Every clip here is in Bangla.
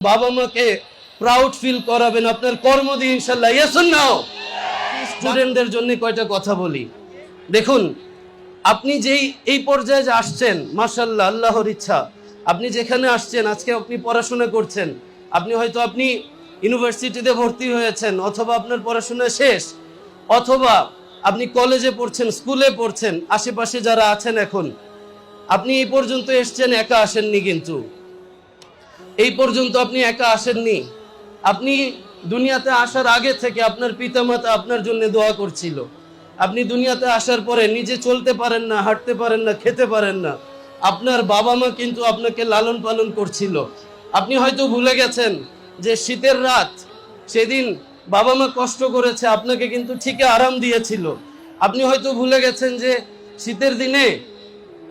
বাবা মাকে প্রাউড ফিল করাবেন আপনার কর্ম দিয়ে ইনশাল্লাহ। Yes or no? স্টুডেন্টদের জন্য কয়টা কথা বলি। দেখুন, আপনি যেই এই পর্যায়ে যে আসছেন, মাশাআল্লাহ, আল্লাহর ইচ্ছা, আপনি যেখানে আসছেন, আজকে আপনি পড়াশোনা করছেন, আপনি ইউনিভার্সিটিতে ভর্তি হয়েছেন, অথবা আপনার পড়াশোনা শেষ, অথবা আপনি কলেজে পড়ছেন, স্কুলে পড়ছেন, আশেপাশে যারা আছেন, এখন আপনি এই পর্যন্ত এসছেন, একা আসেননি। কিন্তু এই পর্যন্ত আপনি একা আসেননি। আপনি দুনিয়াতে আসার আগে থেকে আপনার পিতামাতা আপনার জন্য দোয়া করছিল। আপনি দুনিয়াতে আসার পরে নিজে চলতে পারেন না, হাঁটতে পারেন না, খেতে পারেন না, আপনার বাবা মা কিন্তু আপনাকে লালন পালন করছিল। আপনি হয়তো ভুলে গেছেন যে শীতের রাত, সেদিন বাবা মা কষ্ট করেছে, আপনাকে কিন্তু ঠিকই আরাম দিয়েছিল। আপনি হয়তো ভুলে গেছেন যে শীতের দিনে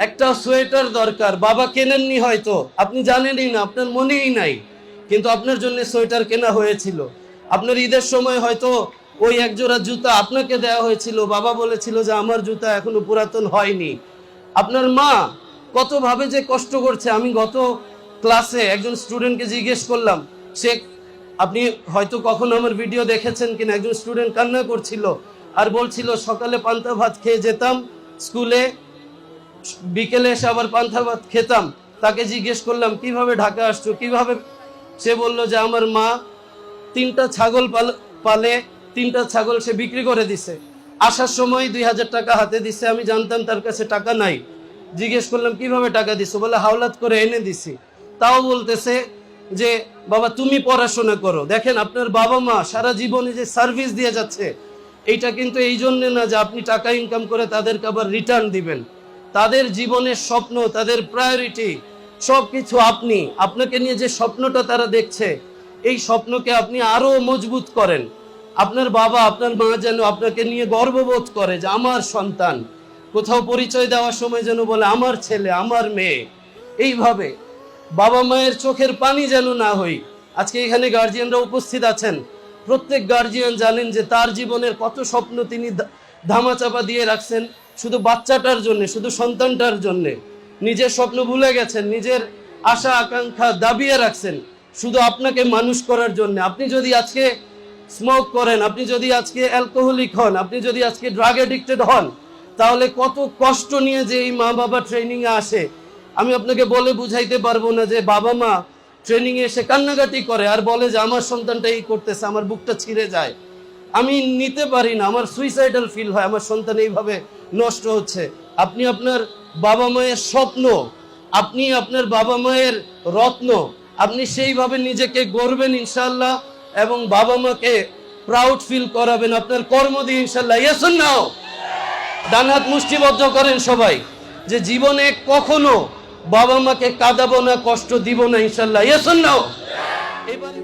একটা সোয়েটার দরকার, বাবা কেনেননি, হয়তো আপনি জানেনই না, আপনার মনেই নাই, কিন্তু আপনার জন্য সোয়েটার কেনা হয়েছিল। আপনার ঈদের সময় হয়তো ওই একজোড়া জুতা আপনাকে দেওয়া হয়েছিল, বাবা বলেছিল যে আমার জুতা এখনো পুরাতন হয়নি। আপনার মা কতভাবে যে কষ্ট করছে। আমি গত ক্লাসে একজন স্টুডেন্টকে জিজ্ঞেস করলাম, আপনি হয়তো কখনো আমার ভিডিও দেখেছেন কিনা, একজন স্টুডেন্ট কান্না করছিল আর বলছিল সকালে পান্তা ভাত খেয়ে যেতাম স্কুলে, বিকেলে এসে আবার পান্তা ভাত খেতাম। তাকে জিজ্ঞেস করলাম কিভাবে ঢাকা আসছো, কিভাবে? সে বলল যে আমার মা 3টা ছাগল পালে, 3টা ছাগল সে বিক্রি করে দিছে, আসার সময় 2000 টাকা হাতে দিছে। আমি জানতাম তার কাছে টাকা নাই। জিজ্ঞেস করলাম কিভাবে টাকা দিছো, বলে হাওলাত করে এনে দিছি। তাও বলতেছে যে বাবা তুমি পড়াশোনা করো। দেখেন, আপনার বাবা মা সারা জীবনে যে সার্ভিস দিয়ে যাচ্ছে, এইটা কিন্তু এই জন্য না যে আপনি টাকা ইনকাম করে তাদেরকে আবার রিটার্ন দিবেন। তাদের জীবনের স্বপ্ন, তাদের প্রায়োরিটি সবকিছু আপনাকে নিয়ে যে স্বপ্নটা তারা দেখছে, এই স্বপ্নকে আপনি আরো মজবুত করেন। আপনার বাবা, আপনার মা যেন আপনাকে নিয়ে গর্ববোধ করে যে আমার সন্তান, কোথাও পরিচয় দেওয়ার সময় যেন বলে আমার ছেলে, আমার মেয়ে। এইভাবে বাবা মায়ের চোখের পানি যেন না হই। আজকে এখানে গার্জিয়ানরা উপস্থিত আছেন, প্রত্যেক গার্জিয়ান জানেন যে তার জীবনের কত স্বপ্ন তিনি ধামাচাপা দিয়ে রাখছেন শুধু বাচ্চাটার জন্য, শুধু সন্তানটার জন্য। নিজের স্বপ্ন ভুলে গেছেন, নিজের আশা আকাঙ্ক্ষা দাবিয়ে রাখছেন শুধু আপনাকে মানুষ করার জন্য। আপনি যদি আজকে স্মোক করেন, আপনি যদি আজকে অ্যালকোহলিক হন, আপনি যদি আজকে ড্রাগ এডিক্টেড হন, তাহলে কত কষ্ট নিয়ে যে এই মা বাবা ট্রেনিংয়ে আসে, আমি আপনাকে বলে বুঝাইতে পারবো না। যে বাবা মা ট্রেনিংয়ে এসে কান্নাকাটি করে আর বলে যে আমার সন্তানটা এই করতেছে, আমার বুকটা ছিঁড়ে যায়, আমি নিতে পারি না, আমার সুইসাইডাল ফিল হয়, আমার সন্তান এইভাবে নষ্ট হচ্ছে। আপনি আপনার বাবা মায়ের স্বপ্ন, আপনি আপনার বাবা মায়ের রত্ন, আপনি সেইভাবে নিজেকে গড়বেন ইনশাআল্লাহ, এবং বাবা মাকে প্রাউড ফিল করাবেন আপনার কর্ম দিয়ে ইনশাআল্লাহ। Yes or no? ডান হাত মুষ্টিবদ্ধ করেন সবাই, যে জীবনে কখনো বাবা মাকে কাঁদাবো না, কষ্ট দিব না ইনশাআল্লাহ। Yes or no? এবারে